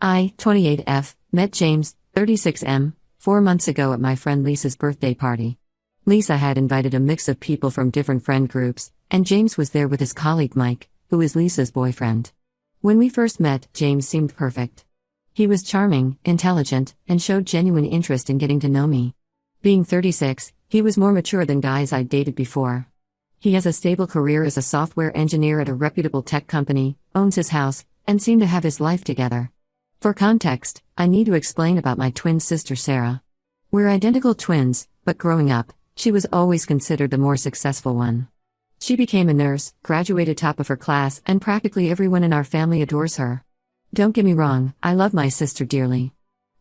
I, 28F, met James, 36M, 4 months ago at my friend Lisa's birthday party. Lisa had invited a mix of people from different friend groups, and James was there with his colleague Mike, who is Lisa's boyfriend. When we first met, James seemed perfect. He was charming, intelligent, and showed genuine interest in getting to know me. Being 36, he was more mature than guys I'd dated before. He has a stable career as a software engineer at a reputable tech company, owns his house, and seemed to have his life together. For context, I need to explain about my twin sister Sarah. We're identical twins, but growing up, she was always considered the more successful one. She became a nurse, graduated top of her class, and practically everyone in our family adores her. Don't get me wrong, I love my sister dearly.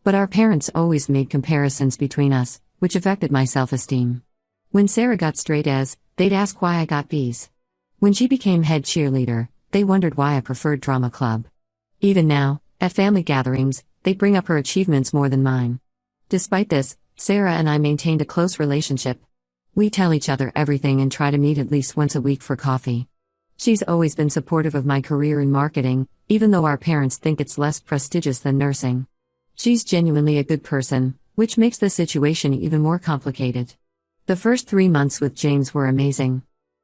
But our parents always made comparisons between us, which affected my self-esteem. When Sarah got straight A's, they'd ask why I got B's. When she became head cheerleader, they wondered why I preferred drama club. Even now, at family gatherings, they bring up her achievements more than mine. Despite this, Sarah and I maintained a close relationship. We tell each other everything and try to meet at least once a week for coffee. She's always been supportive of my career in marketing, even though our parents think it's less prestigious than nursing. She's genuinely a good person, which makes the situation even more complicated. The first 3 months with James were amazing.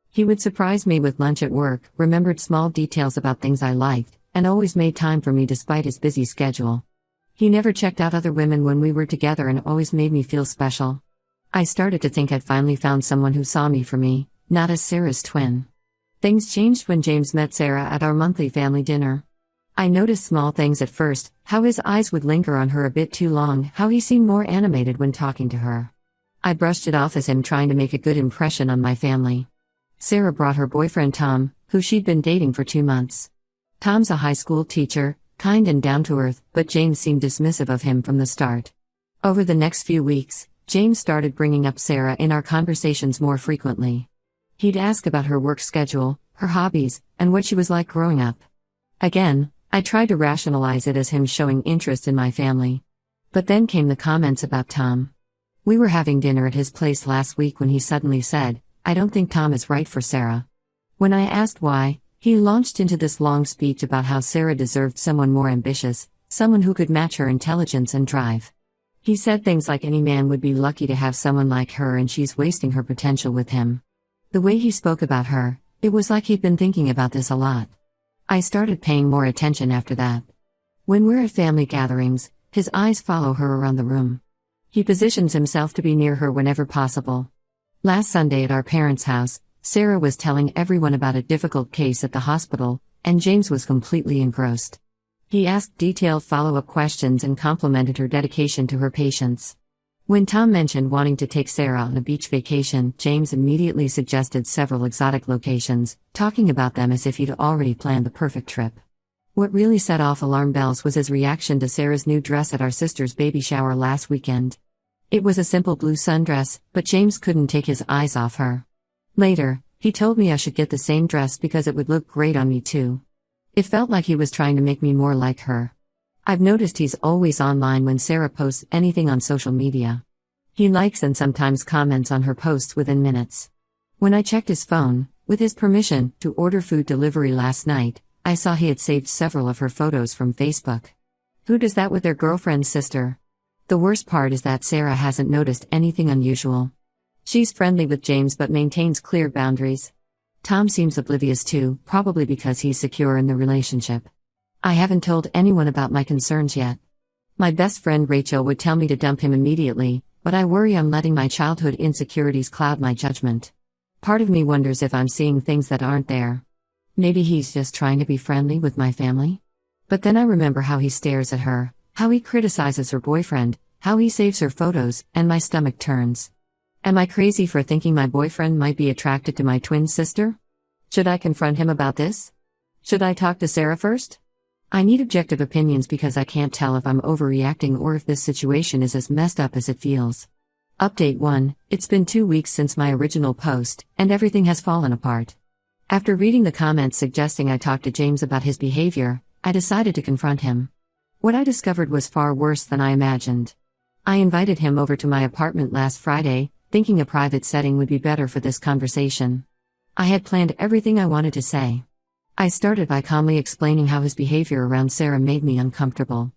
He would surprise me with lunch at work, remembered small details about things I liked, and always made time for me despite his busy schedule. He never checked out other women when we were together and always made me feel special. I started to think I'd finally found someone who saw me for me, not as Sarah's twin. Things changed when James met Sarah at our monthly family dinner. I noticed small things at first, how his eyes would linger on her a bit too long, how he seemed more animated when talking to her. I brushed it off as him trying to make a good impression on my family. Sarah brought her boyfriend Tom, who she'd been dating for 2 months. Tom's a high school teacher, kind and down-to-earth, but James seemed dismissive of him from the start. Over the next few weeks, James started bringing up Sarah in our conversations more frequently. He'd ask about her work schedule, her hobbies, and what she was like growing up. Again, I tried to rationalize it as him showing interest in my family. But then came the comments about Tom. We were having dinner at his place last week when he suddenly said, "I don't think Tom is right for Sarah." When I asked why, he launched into this long speech about how Sarah deserved someone more ambitious, someone who could match her intelligence and drive. He said things like any man would be lucky to have someone like her and she's wasting her potential with him. The way he spoke about her, it was like he'd been thinking about this a lot. I started paying more attention after that. When we're at family gatherings, his eyes follow her around the room. He positions himself to be near her whenever possible. Last Sunday at our parents' house, Sarah was telling everyone about a difficult case at the hospital, and James was completely engrossed. He asked detailed follow-up questions and complimented her dedication to her patients. When Tom mentioned wanting to take Sarah on a beach vacation, James immediately suggested several exotic locations, talking about them as if he'd already planned the perfect trip. What really set off alarm bells was his reaction to Sarah's new dress at our sister's baby shower last weekend. It was a simple blue sundress, but James couldn't take his eyes off her. Later, he told me I should get the same dress because it would look great on me too. It felt like he was trying to make me more like her. I've noticed he's always online when Sarah posts anything on social media. He likes and sometimes comments on her posts within minutes. When I checked his phone, with his permission, to order food delivery last night, I saw he had saved several of her photos from Facebook. Who does that with their girlfriend's sister? The worst part is that Sarah hasn't noticed anything unusual. She's friendly with James but maintains clear boundaries. Tom seems oblivious too, probably because he's secure in the relationship. I haven't told anyone about my concerns yet. My best friend Rachel would tell me to dump him immediately, but I worry I'm letting my childhood insecurities cloud my judgment. Part of me wonders if I'm seeing things that aren't there. Maybe he's just trying to be friendly with my family? But then I remember how he stares at her, how he criticizes her boyfriend, how he saves her photos, and my stomach turns. Am I crazy for thinking my boyfriend might be attracted to my twin sister? Should I confront him about this? Should I talk to Sarah first? I need objective opinions because I can't tell if I'm overreacting or if this situation is as messed up as it feels. Update 1, it's been 2 weeks since my original post, and everything has fallen apart. After reading the comments suggesting I talk to James about his behavior, I decided to confront him. What I discovered was far worse than I imagined. I invited him over to my apartment last Friday, thinking a private setting would be better for this conversation. I had planned everything I wanted to say. I started by calmly explaining how his behavior around Sarah made me uncomfortable.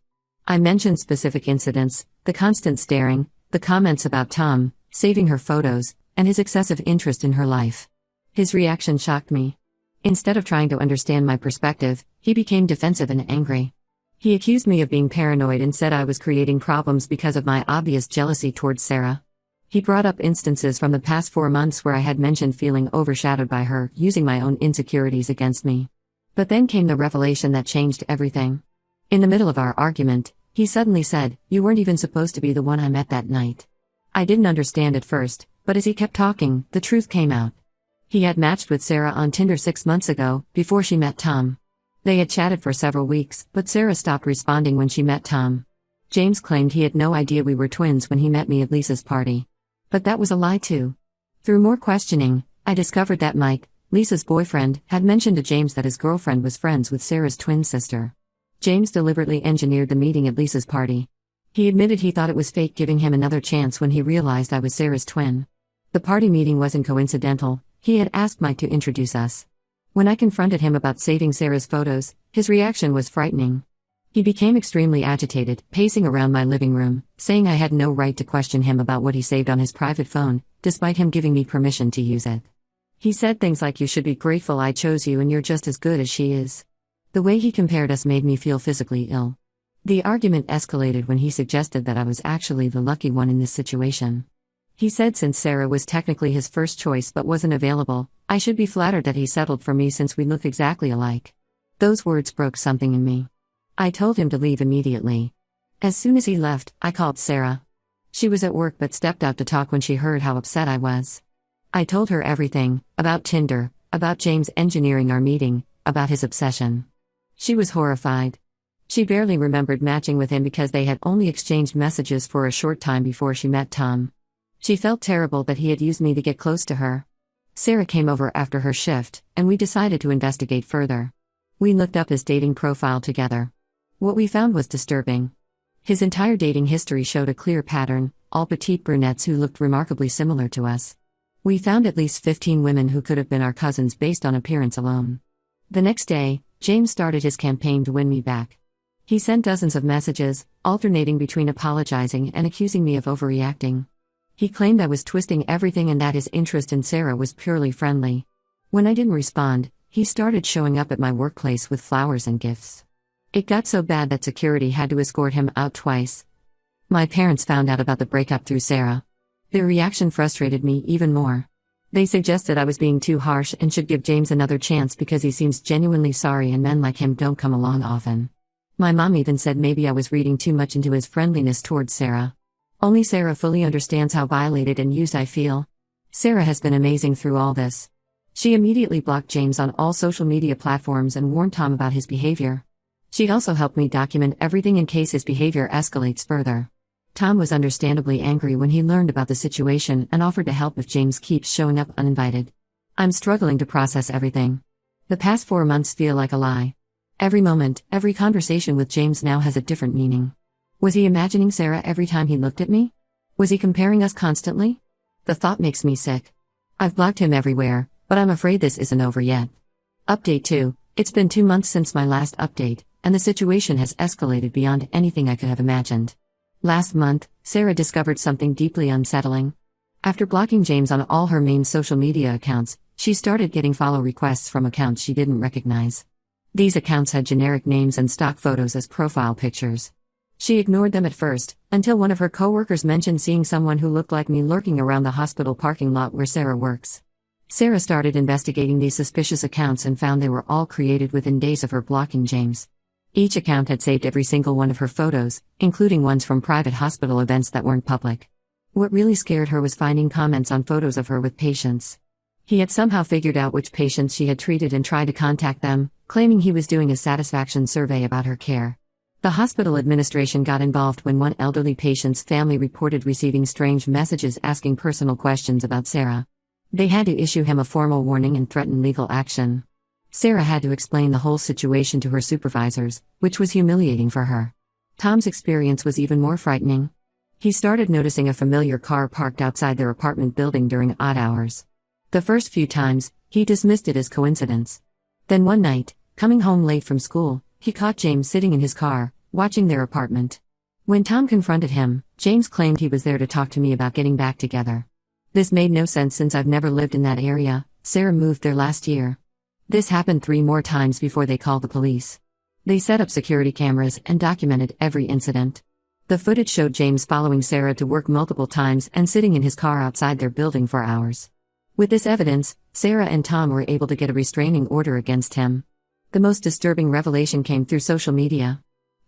I mentioned specific incidents, the constant staring, the comments about Tom, saving her photos, and his excessive interest in her life. His reaction shocked me. Instead of trying to understand my perspective, he became defensive and angry. He accused me of being paranoid and said I was creating problems because of my obvious jealousy towards Sarah. He brought up instances from the past 4 months where I had mentioned feeling overshadowed by her, using my own insecurities against me. But then came the revelation that changed everything. In the middle of our argument, he suddenly said, "You weren't even supposed to be the one I met that night." I didn't understand at first, but as he kept talking, the truth came out. He had matched with Sarah on Tinder 6 months ago, before she met Tom. They had chatted for several weeks, but Sarah stopped responding when she met Tom. James claimed he had no idea we were twins when he met me at Lisa's party. But that was a lie too. Through more questioning, I discovered that Mike, Lisa's boyfriend, had mentioned to James that his girlfriend was friends with Sarah's twin sister. James deliberately engineered the meeting at Lisa's party. He admitted he thought it was fate giving him another chance when he realized I was Sarah's twin. The party meeting wasn't coincidental. He had asked Mike to introduce us. When I confronted him about saving Sarah's photos, his reaction was frightening. He became extremely agitated, pacing around my living room, saying I had no right to question him about what he saved on his private phone, despite him giving me permission to use it. He said things like, "You should be grateful I chose you and you're just as good as she is." The way he compared us made me feel physically ill. The argument escalated when he suggested that I was actually the lucky one in this situation. He said since Sarah was technically his first choice but wasn't available, I should be flattered that he settled for me since we look exactly alike. Those words broke something in me. I told him to leave immediately. As soon as he left, I called Sarah. She was at work but stepped out to talk when she heard how upset I was. I told her everything, about Tinder, about James engineering our meeting, about his obsession. She was horrified. She barely remembered matching with him because they had only exchanged messages for a short time before she met Tom. She felt terrible that he had used me to get close to her. Sarah came over after her shift, and we decided to investigate further. We looked up his dating profile together. What we found was disturbing. His entire dating history showed a clear pattern, all petite brunettes who looked remarkably similar to us. We found at least 15 women who could have been our cousins based on appearance alone. The next day, James started his campaign to win me back. He sent dozens of messages, alternating between apologizing and accusing me of overreacting. He claimed I was twisting everything and that his interest in Sarah was purely friendly. When I didn't respond, he started showing up at my workplace with flowers and gifts. It got so bad that security had to escort him out twice. My parents found out about the breakup through Sarah. Their reaction frustrated me even more. They suggested I was being too harsh and should give James another chance because he seems genuinely sorry and men like him don't come along often. My mom even said maybe I was reading too much into his friendliness towards Sarah. Only Sarah fully understands how violated and used I feel. Sarah has been amazing through all this. She immediately blocked James on all social media platforms and warned Tom about his behavior. She also helped me document everything in case his behavior escalates further. Tom was understandably angry when he learned about the situation and offered to help if James keeps showing up uninvited. I'm struggling to process everything. The past 4 months feel like a lie. Every moment, every conversation with James now has a different meaning. Was he imagining Sarah every time he looked at me? Was he comparing us constantly? The thought makes me sick. I've blocked him everywhere, but I'm afraid this isn't over yet. Update 2. It's been 2 months since my last update, and the situation has escalated beyond anything I could have imagined. Last month, Sarah discovered something deeply unsettling. After blocking James on all her main social media accounts, she started getting follow requests from accounts she didn't recognize. These accounts had generic names and stock photos as profile pictures. She ignored them at first, until one of her coworkers mentioned seeing someone who looked like me lurking around the hospital parking lot where Sarah works. Sarah started investigating these suspicious accounts and found they were all created within days of her blocking James. Each account had saved every single one of her photos, including ones from private hospital events that weren't public. What really scared her was finding comments on photos of her with patients. He had somehow figured out which patients she had treated and tried to contact them, claiming he was doing a satisfaction survey about her care. The hospital administration got involved when one elderly patient's family reported receiving strange messages asking personal questions about Sarah. They had to issue him a formal warning and threaten legal action. Sarah had to explain the whole situation to her supervisors, which was humiliating for her. Tom's experience was even more frightening. He started noticing a familiar car parked outside their apartment building during odd hours. The first few times, he dismissed it as coincidence. Then one night, coming home late from school, he caught James sitting in his car, watching their apartment. When Tom confronted him, James claimed he was there to talk to me about getting back together. This made no sense since I've never lived in that area. Sarah moved there last year. This happened 3 more times before they called the police. They set up security cameras and documented every incident. The footage showed James following Sarah to work multiple times and sitting in his car outside their building for hours. With this evidence, Sarah and Tom were able to get a restraining order against him. The most disturbing revelation came through social media.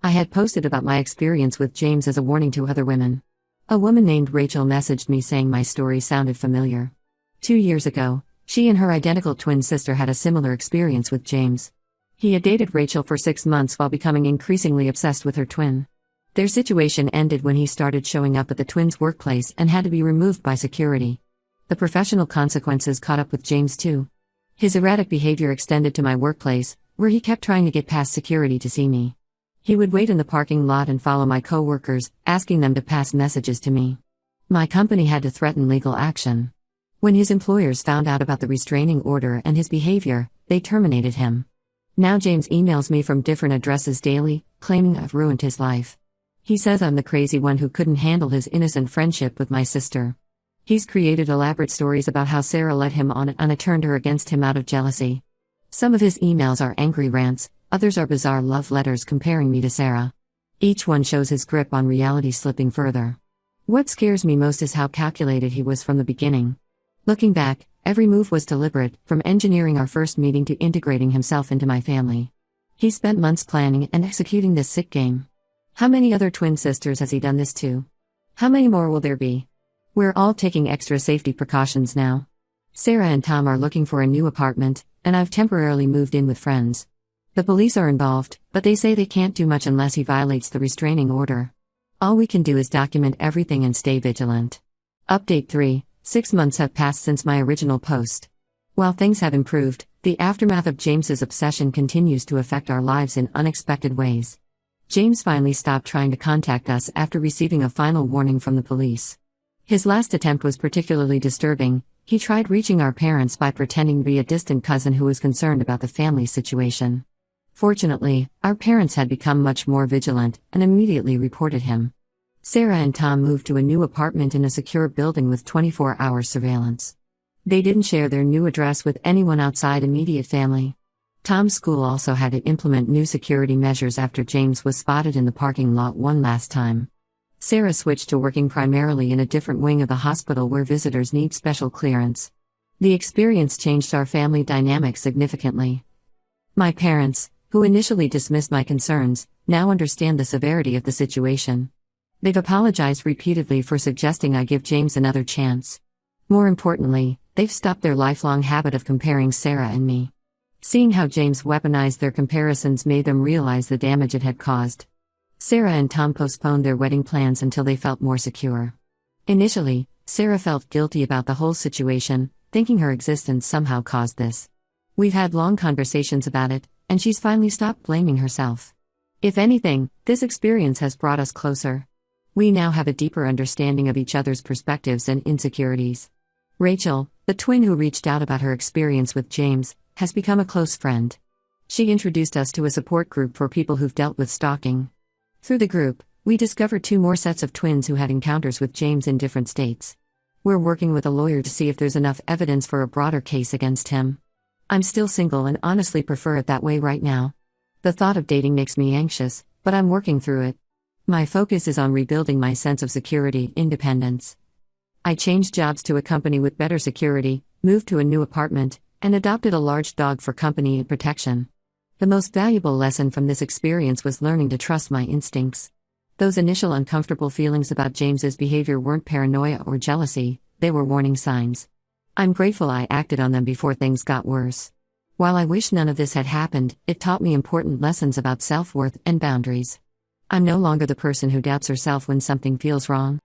I had posted about my experience with James as a warning to other women. A woman named Rachel messaged me saying my story sounded familiar. 2 years ago, she and her identical twin sister had a similar experience with James. He had dated Rachel for 6 months while becoming increasingly obsessed with her twin. Their situation ended when he started showing up at the twins' workplace and had to be removed by security. The professional consequences caught up with James too. His erratic behavior extended to my workplace, where he kept trying to get past security to see me. He would wait in the parking lot and follow my co-workers, asking them to pass messages to me. My company had to threaten legal action. When his employers found out about the restraining order and his behavior, they terminated him. Now James emails me from different addresses daily, claiming I've ruined his life. He says I'm the crazy one who couldn't handle his innocent friendship with my sister. He's created elaborate stories about how Sarah led him on and I turned her against him out of jealousy. Some of his emails are angry rants, others are bizarre love letters comparing me to Sarah. Each one shows his grip on reality slipping further. What scares me most is how calculated he was from the beginning. Looking back, every move was deliberate, from engineering our first meeting to integrating himself into my family. He spent months planning and executing this sick game. How many other twin sisters has he done this to? How many more will there be? We're all taking extra safety precautions now. Sarah and Tom are looking for a new apartment, and I've temporarily moved in with friends. The police are involved, but they say they can't do much unless he violates the restraining order. All we can do is document everything and stay vigilant. Update 3. 6 months have passed since my original post. While things have improved, the aftermath of James's obsession continues to affect our lives in unexpected ways. James finally stopped trying to contact us after receiving a final warning from the police. His last attempt was particularly disturbing. He tried reaching our parents by pretending to be a distant cousin who was concerned about the family situation. Fortunately, our parents had become much more vigilant and immediately reported him. Sarah and Tom moved to a new apartment in a secure building with 24-hour surveillance. They didn't share their new address with anyone outside immediate family. Tom's school also had to implement new security measures after James was spotted in the parking lot one last time. Sarah switched to working primarily in a different wing of the hospital where visitors need special clearance. The experience changed our family dynamic significantly. My parents, who initially dismissed my concerns, now understand the severity of the situation. They've apologized repeatedly for suggesting I give James another chance. More importantly, they've stopped their lifelong habit of comparing Sarah and me. Seeing how James weaponized their comparisons made them realize the damage it had caused. Sarah and Tom postponed their wedding plans until they felt more secure. Initially, Sarah felt guilty about the whole situation, thinking her existence somehow caused this. We've had long conversations about it, and she's finally stopped blaming herself. If anything, this experience has brought us closer. We now have a deeper understanding of each other's perspectives and insecurities. Rachel, the twin who reached out about her experience with James, has become a close friend. She introduced us to a support group for people who've dealt with stalking. Through the group, we discovered 2 more sets of twins who had encounters with James in different states. We're working with a lawyer to see if there's enough evidence for a broader case against him. I'm still single and honestly prefer it that way right now. The thought of dating makes me anxious, but I'm working through it. My focus is on rebuilding my sense of security, independence. I changed jobs to a company with better security, moved to a new apartment, and adopted a large dog for company and protection. The most valuable lesson from this experience was learning to trust my instincts. Those initial uncomfortable feelings about James's behavior weren't paranoia or jealousy, they were warning signs. I'm grateful I acted on them before things got worse. While I wish none of this had happened, it taught me important lessons about self-worth and boundaries. I'm no longer the person who doubts herself when something feels wrong.